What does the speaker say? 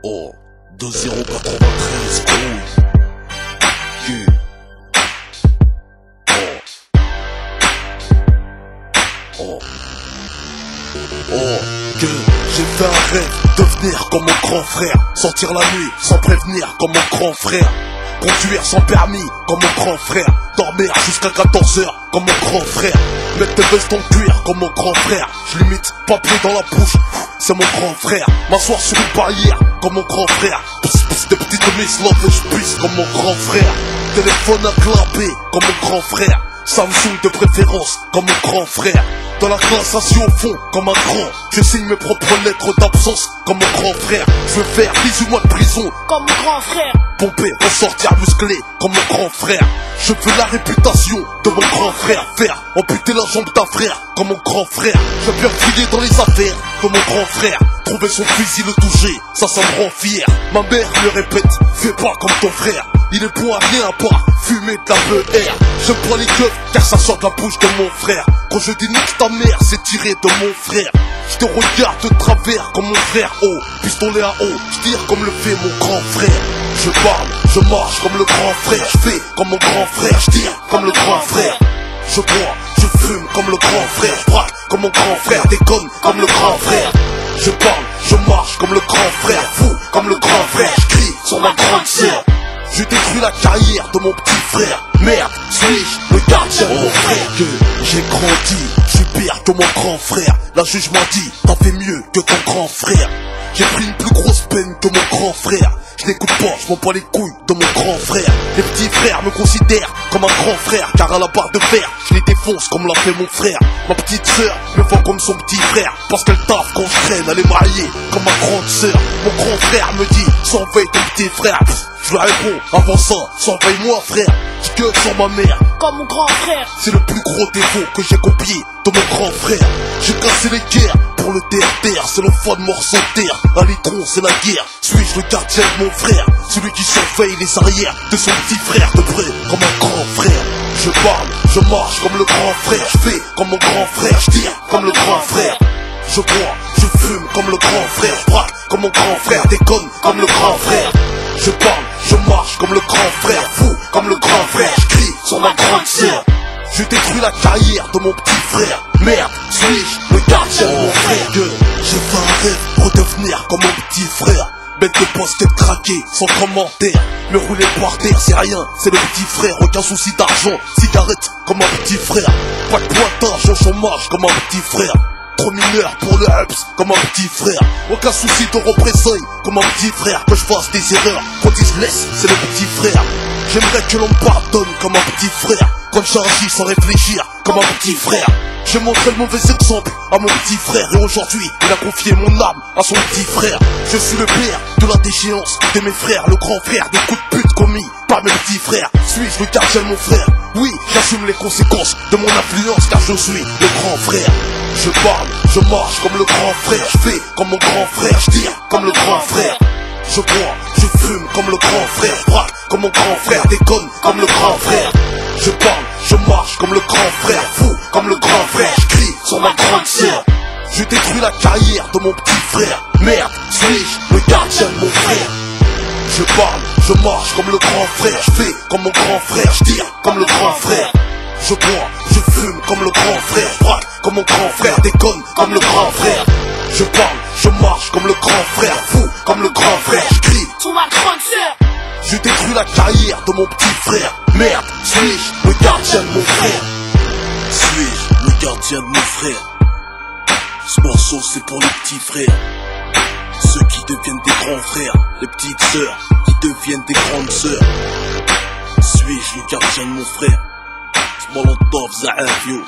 Oh, 2093 couilles. Yeah. Oh. Oh, que j'ai fait un rêve, devenir comme mon grand frère, sortir la nuit sans prévenir comme mon grand frère, conduire sans permis comme mon grand frère, dormir jusqu'à 14h comme mon grand frère, mettre des vestes en cuir comme mon grand frère, je limite papier dans la bouche, c'est mon grand frère, m'asseoir sur une barrière comme mon grand frère, des petites miss love et je pisse comme mon grand frère, téléphone à clapper comme mon grand frère, Samsung de préférence comme mon grand frère. Dans la classe assis au fond comme un grand. Je signe mes propres lettres d'absence comme mon grand frère. Je veux faire 18 mois de prison comme mon grand frère. Pomper, ressortir musclé comme mon grand frère. Je veux la réputation de mon grand frère. Faire amputer la jambe d'un frère comme mon grand frère. Je veux bien fouiller dans les affaires de mon grand frère. Trouver son fusil, le toucher, ça me rend fier. Ma mère me répète, fais pas comme ton frère. Il est bon à rien à part fumer de la BR. J'aime pas les gueules car ça sort de la bouche de mon frère. Quand je dis nique ta mère, c'est tiré de mon frère. Je te regarde de travers comme mon frère. Oh, pistolet à eau, je tire comme le fait mon grand frère. Je parle, je marche comme le grand frère. Je fais comme mon grand frère, je tire comme le grand frère. Je bois, je fume comme le grand frère. Je braque comme mon grand frère, déconne comme le grand frère. Je parle, je marche comme le grand frère. Fou comme le grand frère, je crie sur ma grande sœur. Je détruis la carrière de mon petit frère. Merde, suis-je le gardien de mon frère? Que j'ai grandi, je suis pire que mon grand frère. La juge m'a dit, t'as fait mieux que ton grand frère. J'ai pris une plus grosse peine que mon grand frère. Je n'écoute pas, je m'en bats les couilles de mon grand frère. Les petits frères me considèrent comme un grand frère, car à la barre de fer, je les défonce comme l'a fait mon frère. Ma petite sœur me voit comme son petit frère, parce qu'elle taffe quand je traîne, elle est mariée comme ma grande sœur. Mon grand frère me dit, surveille ton petit frère. Je lui réponds, avant ça, surveille-moi frère. Je gueule sur ma mère comme mon grand frère. C'est le plus gros défaut que j'ai copié de mon grand frère. J'ai cassé les guerres pour le terre-terre. C'est le fun morceau de terre. À l'étron c'est la guerre. Suis-je le gardien de mon frère? Celui qui surveille les arrières de son petit frère de près comme un grand frère. Je parle, je marche comme le grand frère. Je fais comme mon grand frère, je tire comme le grand frère. Je bois, je fume comme le grand frère. Je braque comme mon grand frère, déconne comme le grand frère. Je parle, je marche comme le grand frère. Fou comme le grand frère, je crie sur ma grande sœur. Je détruis la carrière de mon petit frère. Merde, suis-je le gardien de mon frère? Que j'ai fait un rêve, redevenir comme mon petit frère. Bête de poste craqué, sans commentaire. Me rouler par terre, c'est rien, c'est le petit frère. Aucun souci d'argent, cigarette comme un petit frère. Pas de pointage au chômage comme un petit frère. Trop mineur pour le Hups comme un petit frère. Aucun souci de représailles comme un petit frère. Que je fasse des erreurs, quand ils se laissent, c'est le petit frère. J'aimerais que l'on me pardonne comme un petit frère. Quand j'agis sans réfléchir comme un petit frère. J'ai montré le mauvais exemple à mon petit frère. Et aujourd'hui il a confié mon âme à son petit frère. Je suis le père de la déchéance de mes frères. Le grand frère des coups de pute commis par mes petits frères. Suis-je le gardien de mon frère? Oui, j'assume les conséquences de mon influence, car je suis le grand frère. Je parle, je marche comme le grand frère. Je fais comme mon grand frère, je tire comme le grand frère. Je bois, je fume comme le grand frère. Je braque comme mon grand frère, déconne comme le grand frère. Je parle, je marche comme le grand frère. Fou comme le grand frère, je crie sur ma grande sœur. Je détruis la carrière de mon petit frère. Merde, suis-je le gardien de mon frère? Je parle, je marche comme le grand frère. Je fais comme mon grand frère, je tire comme le grand frère. Je bois, je fume comme le grand frère. Je braque comme mon grand frère, déconne comme le grand frère. Je parle, je marche comme le grand frère. Fou comme le grand frère, je crie sur ma grande sœur. Je détruis la carrière de mon petit frère. Merde, suis-je le gardien de mon frère? Suis-je le gardien de mon frère? Ce morceau c'est pour les petits frères, ceux qui deviennent des grands frères, les petites sœurs qui deviennent des grandes sœurs. Suis-je le gardien de mon frère? Small on top, Zahafio.